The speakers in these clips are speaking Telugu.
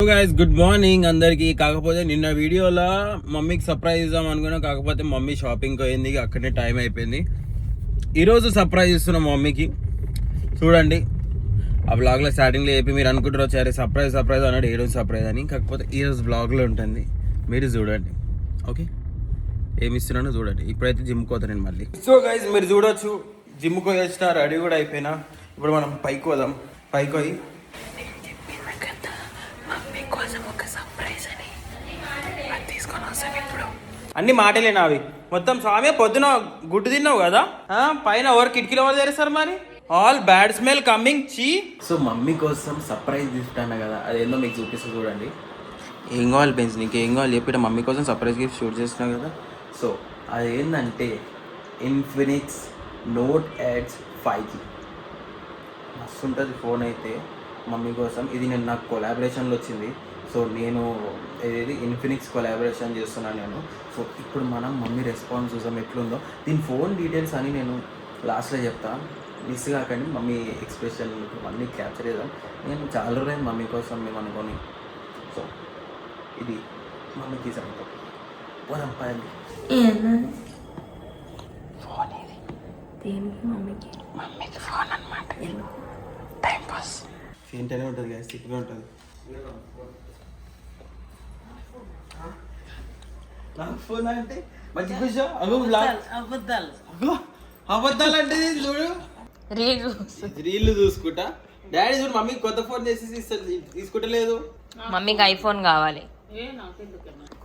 గైస్ గుడ్ మార్నింగ్ అందరికి. కాకపోతే నిన్న వీడియోలో మమ్మీకి సర్ప్రైజ్ ఇద్దాం అనుకున్నా, కాకపోతే మమ్మీ షాపింగ్కి పోయింది, అక్కడనే టైం అయిపోయింది. ఈరోజు సర్ప్రైజ్ ఇస్తున్నాం మమ్మీకి. చూడండి ఆ బ్లాగ్లో స్టార్టింగ్లో చెప్పి మీరు అనుకుంటారు సరే సర్ప్రైజ్ అన్నాడు, ఏ రోజు సర్ప్రైజ్ అని. కాకపోతే ఈరోజు బ్లాగ్లో ఉంటుంది, మీరు చూడండి. ఓకే, ఏమి ఇస్తున్నానో చూడండి. ఇప్పుడైతే జిమ్కి పోతాను నేను మళ్ళీ. సో గైస్ మీరు చూడొచ్చు, జిమ్కి వచ్చిన రెడీ కూడా అయిపోయినా. ఇప్పుడు మనం పైకి పోదాం. పైకి పోయి అన్ని మాటలేనా అవి మొత్తం. స్వామి పొద్దున గుడ్డు తిన్నావు కదా, పైన ఎవరు కిటికీలో ఎవరు తెరుస్తారు మరి? ఆల్ బ్యాడ్ స్మెల్ కమింగ్ చీ. సో మమ్మీ కోసం సర్ప్రైజ్ తీసుకున్నాను కదా, అదేందో మీకు చూపిస్తూ చూడండి. ఏం కావాలి పెంచి, నీకు ఏం కావాలి చెప్పిన. మమ్మీ కోసం సర్ప్రైజ్ గిఫ్ట్ షూట్ చేస్తున్నావు కదా. సో అదేంటంటే ఇన్ఫినిక్స్ నోట్ ఎడ్జ్ 5G. మస్తు ఉంటుంది ఫోన్ అయితే మమ్మీ కోసం. ఇది నేను నాకు కొలాబరేషన్లో వచ్చింది. సో నేను ఇది ఇన్ఫినిక్స్ కొలాబరేషన్ చేస్తున్నాను నేను. సో ఇప్పుడు మనం మమ్మీ రెస్పాన్స్ చూసాం ఎట్లుందో. దీని ఫోన్ డీటెయిల్స్ అని నేను లాస్ట్లో చెప్తాను, మిస్ కాకండి. మమ్మీ ఎక్స్ప్రెషన్ అన్నీ క్యాప్చర్ చేద్దాం. నేను చాలా రోజులు మమ్మీ కోసం మేము అనుకొని. సో ఇది మమ్మీకి సంగతి. పోదాం పదండి. ఫోన్ ఇది దేనికి? మమ్మీకి ఫోన్ అనమాట, టైం పాస్. ఏంటనే ఉంటుంది కదా, సిగ్గుగా ఉంటుంది. ఫోన్ అంటే మంచి కూర్చో. అబద్ధాలు అంటే చూడు, రీల్ చూసుకుంటా. డాడీ చూడు మమ్మీ కొత్త ఫోన్ చేసి తీసుకుంటలేదు. మమ్మీకి ఐఫోన్ కావాలి,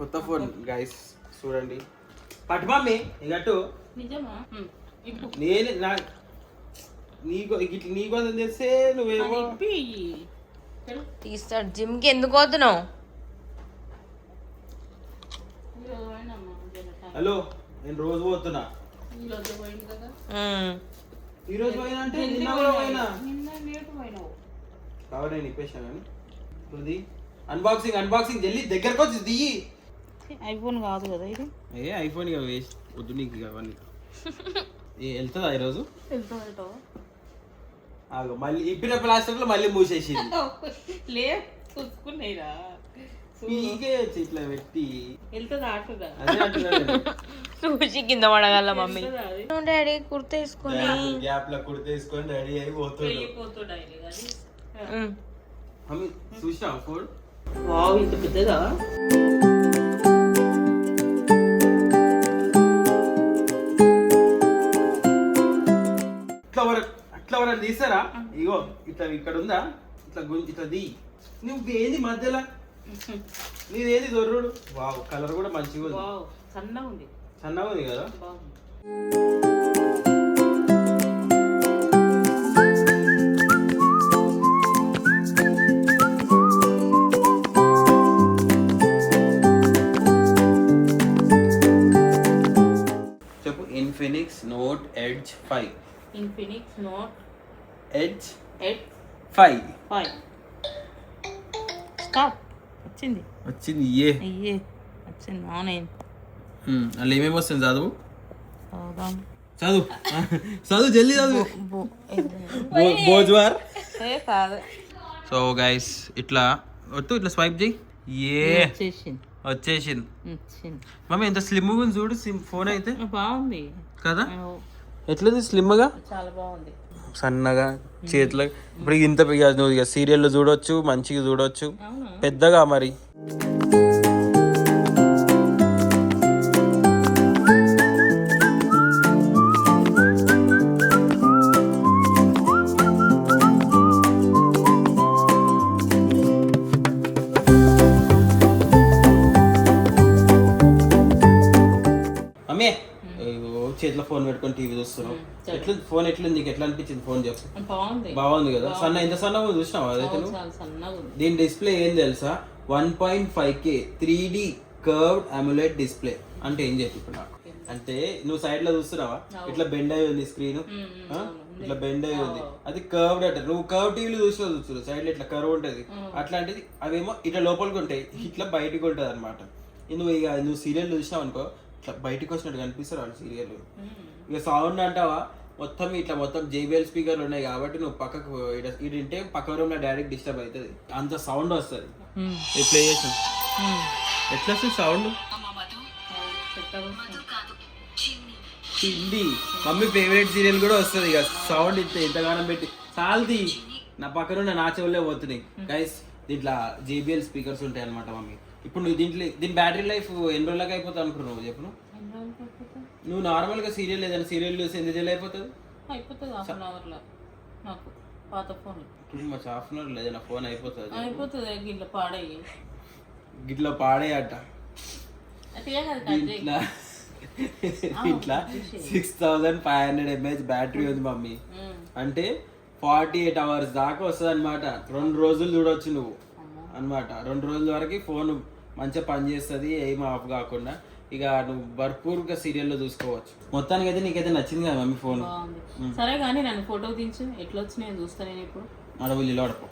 కొత్త ఫోన్ గైస్ చూడండి. పట్టు మమ్మీ ఇగట్టు. నేను నీకోసం చేస్తే నువ్వేమో తీస్తాడు. జిమ్ కి ఎందుకు పోతున్నావు? హలో, నేను రోజు పోతున్నా. ఈ రోజు పోయినా అంటే నిన్న కూడా పోయినా కాబట్టి నేను ఇప్పేసాను. కానీ ఇప్పుడు అన్బాక్సింగ్ జల్లి దగ్గరకు వచ్చి దిగి. ఐఫోన్ కాదు కదా ఇది. ఏ ఐఫోన్ ఇక వేస్ట్ వద్దు నీకు అవన్నీ. వెళ్తుందా ఈరోజు? మళ్ళీ ఇప్పిన ప్లాస్టిక్ లో మళ్ళీ మూసేసింది. ఇట్లా పెట్టి చూసి కింద పడగల మమ్మీ. డాడీ కుర్తా వేసుకొని గ్యాప్ లో కుర్తా వేసుకొని రెడీ అయి పోతుంది. చూసినా ఫోన్ ఇంత పెద్దదా? అట్లా వరకు తీసారా? ఇగో ఇట్లా ఇక్కడ ఉందా, ఇట్లా ది. నువ్వు ఏంది మధ్యలో నీదేంది దొర్రుడు? వావ్, కలర్ కూడా మంచిగా ఉంది. సన్నగా ఉంది కదా. చెప్పు. Infinix note edge 5. Infinix note edge edge 5. Stop. వచ్చింది ఏ వచ్చింది. ఆన్లైన్ అలా ఏమేమి వస్తుంది? చదువు జల్దీ చదువు. భోజ్వార్ కాదు. సో గైస్ ఇట్లా వద్దు, ఇట్లా స్వైప్ చేయి. వచ్చేసింది. మమ్మీ ఎంత స్లిమ్ ఉంది చూడు ఫోన్ అయితే. బాగుంది కదా, ఎట్లుంది స్లిమ్గా, చాలా బాగుంది. సన్నగా చేతిలో. ఇప్పుడు ఇంత నువ్వు సీరియల్లో చూడొచ్చు, మంచిగా చూడొచ్చు, పెద్దగా మరి. మమ్మీ చేతిలో ఫోన్ పెట్టుకొని టీవీ చూస్తున్నావు. ఎట్లా ఫోన్ ఎట్లుంది నీకు? ఎట్లా అనిపించింది ఫోన్ చెప్పు. బాగుంది కదా. ఎంత సన్నగా చూసినావు అదైతే నువ్వు. దీని డిస్ప్లే ఏం తెలుసా? 1.5K 3D curved అమ్యులేట్ display. అంటే ఏం చెప్పి ఇప్పుడు నాకు అంటే నువ్వు సైడ్ లో చూస్తున్నావా, ఇట్లా బెండ్ అయి ఉంది స్క్రీన్, ఇట్లా బెండ్ అయి ఉంది. అది కర్వ్డ్ అంటే నువ్వు కర్వ్ టీవీలో చూస్తున్నావు సైడ్ లో ఇట్లా కర్వ్ ఉంటుంది. అట్లాంటిది అవేమో ఇట్లా లోపలికి ఉంటాయి, ఇట్లా బయటకు ఉంటుంది అనమాట. నువ్వు సీరియల్ చూసినావు అనుకో, ఇట్లా బయటకు వచ్చినట్టు కనిపిస్తారు వాళ్ళు సీరియల్. ఇక సౌండ్ అంటావా, మొత్తం ఇట్లా మొత్తం JBL స్పీకర్లు ఉన్నాయి కాబట్టి నువ్వు పక్కకు ఇడింటే పక్క రూమ్లో డైరెక్ట్ డిస్టర్బ్ అవుతుంది, అంత సౌండ్ వస్తుంది. ఇది ప్లే చేసి ఎట్లా వస్తుంది sound? Hindi mummy favourite serial కూడా వస్తుంది ఇక సౌండ్ ఎంతగానం పెట్టి చాలది. నా పక్కన నా చెవులే పోతున్నాయి గైస్. దీంట్లో JBL స్పీకర్స్ ఉంటాయి అనమాట మమ్మీ. ఇప్పుడు నువ్వు దీని బ్యాటరీ లైఫ్ ఎన్ని రోజులకి అయిపోతుంది అనుకున్నావు నువ్వు చెప్పు? నువ్వు నార్మల్గా సీరియల్ ఏదైనా సీరియల్ చూసి ఎన్ని రోజులు అయిపోతుంది? అయిపోతుంది హాఫ్ అన్ అవర్లో. నాకు పాత ఫోన్ హాఫ్ అన్ అవర్ ఏదైనా ఫోన్ అయిపోతుంది. గిట్ల పాడయ్యి గిట్లా పాడే అట్ట ఇట్లా 6500 mAh బ్యాటరీ ఉంది మమ్మీ. అంటే 48 hours దాకా వస్తుంది అనమాట. 2 రోజులు చూడొచ్చు నువ్వు అనమాట. 2 రోజుల వరకు ఫోన్ మంచిగా పనిచేస్తుంది, ఏం ఆఫ్ కాకుండా. ఇక నువ్వు భర్పూర్గా సీరియల్లో చూసుకోవచ్చు. మొత్తానికి అయితే నీకైతే నచ్చింది కదా మమ్మీ ఫోన్? సరే కానీ నన్ను ఫోటో దించు, ఎట్లా వచ్చినాయో చూస్తా నేను ఇప్పుడు. అడవులు ఇలా పడుకో.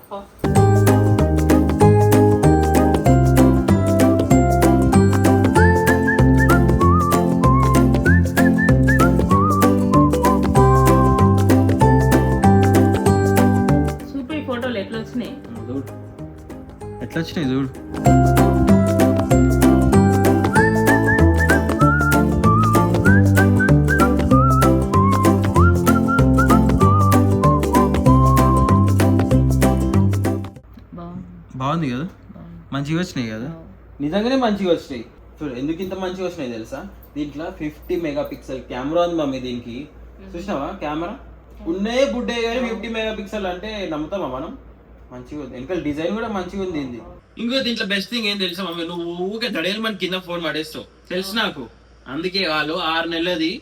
సూపర్. ఈ ఫోటోలు ఎట్లా వచ్చినాయి? ఎట్లా వచ్చినాయి చూడు. బాగుంది కదా, మంచిగా వచ్చినాయి కదా, నిజంగానే మంచిగా వచ్చినాయి. చూడు ఎందుకు ఇంత మంచిగా వచ్చినాయి తెలుసా? దీంట్లో 50 మెగాపిక్సెల్ కెమెరా ఉంది మమ్మీ. దీనికి చూసినావా కెమెరా? ఉన్నాయే బుడ్డే కానీ 50 మెగాపిక్సెల్ అంటే నమ్ముతామా మనం? మంచిగా ఉంది, వెనకాల డిజైన్ కూడా మంచిగా ఉంది. ఇంకో దీంట్లో బెస్ట్ థింగ్ ఏం తెలుసా మమ్మీ? నువ్వు ఊకే దడేలు మన కింద ఫోన్ పడేస్తావు తెలుసు నాకు. అందుకే వాళ్ళు 6 నెలలది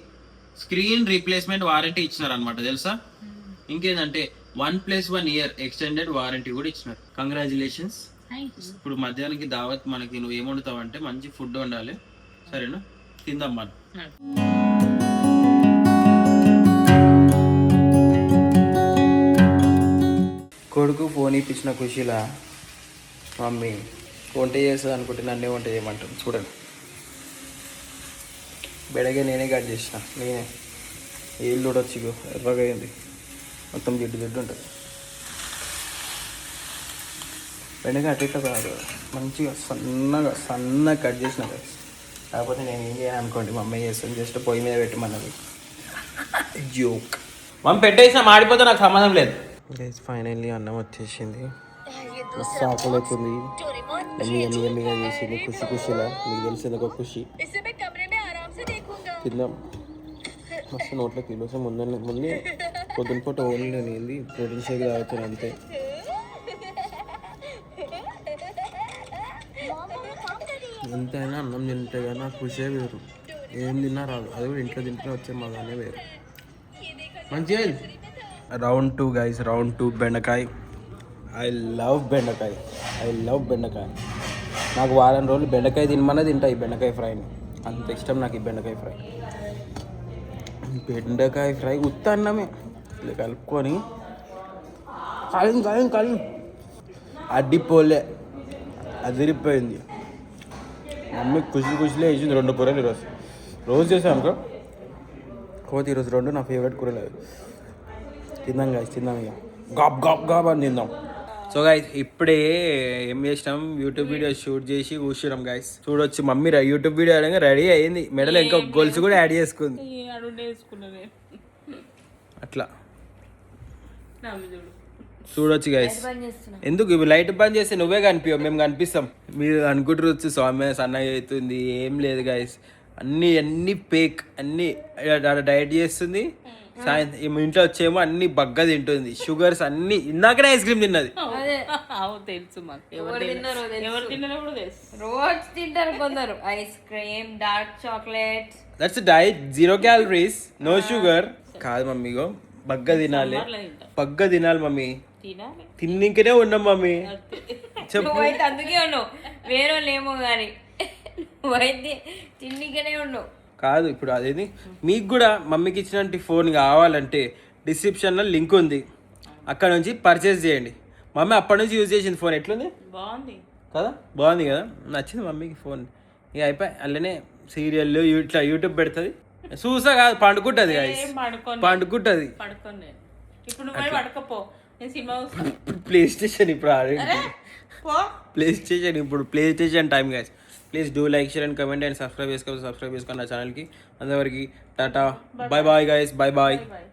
స్క్రీన్ రీప్లేస్మెంట్ వారంటీ ఇచ్చినారు అనమాట తెలుసా. ఇంకేంటంటే 1+1 year ఎక్స్టెండెడ్ వారంటీ కూడా ఇచ్చినారు. కంగ్రాచులేషన్స్. ఇప్పుడు మధ్యాహ్నానికి దావత్ మనకి నువ్వు ఏం వండుతావు అంటే మంచి ఫుడ్ వండాలి, సరేనా? తిందాం మనం. కొడుకు ఫోన్ ఇప్పించిన ఖుషిలా మమ్మీ వంట చేస్తుంది అనుకుంటే నన్నే వంట చేయమంటాను. చూడండి బెడగా నేనే కట్ చేసిన, నేనే ఏళ్ళు చూడొచ్చు. ఇగో ఎర్రగా అయింది, మొత్తం జిడ్డు ఉంటుంది. బెండకాయ అటు ఇట్లా కాదు, మంచిగా సన్నగా కట్ చేసిన. కాకపోతే నేను ఏం చేయను అనుకోండి, మా అమ్మాయి చేస్తాను. జస్ట్ పొయ్యి మీద పెట్టమన్నది. జోక్. మమ్మీ పెట్టేసిన మాడిపోతే నాకు సంబంధం లేదు. ఫైనల్లీ అన్నం వచ్చేసింది, మస్తు ఆకలి అవుతుంది. ఎమ్మిగా చేసింది ఖుషిలా. మీకు తెలిసింది ఒక ఖుషి. తిందాం. మస్తు నోట్లో కిలోస్ ముందే పొద్దున పూట ఓన్లీ నేను ఏంది ప్రోటీన్ షేక్ తాగుతాను అంతే. ఎంతైనా అన్నం తింటే కానీ నాకు ఖుషే వేరు. ఏం తిన్నా రాదు, అది కూడా ఇంట్లో తింటే వచ్చే మగానే వేరు. మంచిగా రౌండ్ 2 గైస్, రౌండ్ 2 బెండకాయ. ఐ లవ్ బెండకాయ. నాకు వారం రోజులు బెండకాయ తినమన్నా తింటా ఈ బెండకాయ ఫ్రైని. అంత ఇష్టం నాకు ఈ బెండకాయ ఫ్రై. బెండకాయ ఫ్రై ఉత్త అన్నమే ఇలా కలుపుకొని కాలం అడ్డిపోలే, అదిరిపోయింది. మమ్మీ ఖుషిలో వేసింది 2 కూరలు ఈరోజు. రోజు చేసాను అనుకో, కోతి ఈరోజు 2 నా ఫేవరెట్ కూరలు. తిందాం గాయస్, తిందాం ఇక గాబ్ అని తిందాం. సో గాయస్ ఇప్పుడే ఏం చేసినాం, యూట్యూబ్ వీడియో షూట్ చేసి కూర్చున్నాం గాయస్. చూడొచ్చు మమ్మీ యూట్యూబ్ వీడియో అనగా రెడీ అయ్యింది. మెడలో ఇంకా గొలుసు కూడా యాడ్ చేసుకుంది. అట్లా చూడొచ్చు గైస్. ఎందుకు ఇవి లైట్ బంద్ చేస్తే నువ్వే కనిపించవు, మేము కనిపిస్తాం. మీరు అనుకుంటారు స్వామి సన్నగా అవుతుంది. ఏం లేదు గైస్, అన్ని పేక్, అన్ని డైట్ చేస్తుంది. సాయంత్రం ఇంట్లో వచ్చేమో అన్ని బగ్గ తింటుంది, షుగర్స్ అన్ని. ఇందాకనే ఐస్ క్రీమ్ తిన్నది. తెలుసు రోజు తింటారు కొందరు ice cream, dark chocolate. That's diet, 0 calories, no sugar. కాదు మమ్మీగో బగ్గ తినాలి, మమ్మీ. తిన్నింకనే ఉన్నాం మమ్మీ. చెప్పు. అందుకే ఉన్నావు, వేరే వాళ్ళేమో కానీ తిన్నికనే ఉన్నావు. కాదు ఇప్పుడు అదేది మీకు కూడా మమ్మీకి ఇచ్చినట్టు ఫోన్ కావాలంటే డిస్క్రిప్షన్లో లింక్ ఉంది, అక్కడ నుంచి పర్చేస్ చేయండి. మమ్మీ అప్పటి నుంచి యూజ్ చేసింది ఫోన్. ఎట్లుంది? బాగుంది కదా, నచ్చింది మమ్మీకి ఫోన్. ఇక అయిపోయి అలానే సీరియల్ ఇట్లా యూట్యూబ్ పెడుతుంది. చూసా కాదు పండుకుంటది guys. ఏం పడుకోను పండుకుంటది పడుకోను నేను ఇప్పుడు నువ్వు పోయి పడుకోపో నేను సినిమా చూస్తాను ప్లే స్టేషన్ ఇప్పుడు అరే పో play station time guys. Please do like share and comment and subscribe చేసుకోండి నా ఛానల్కి. అందరికి tata, bye bye guys, bye bye. Bye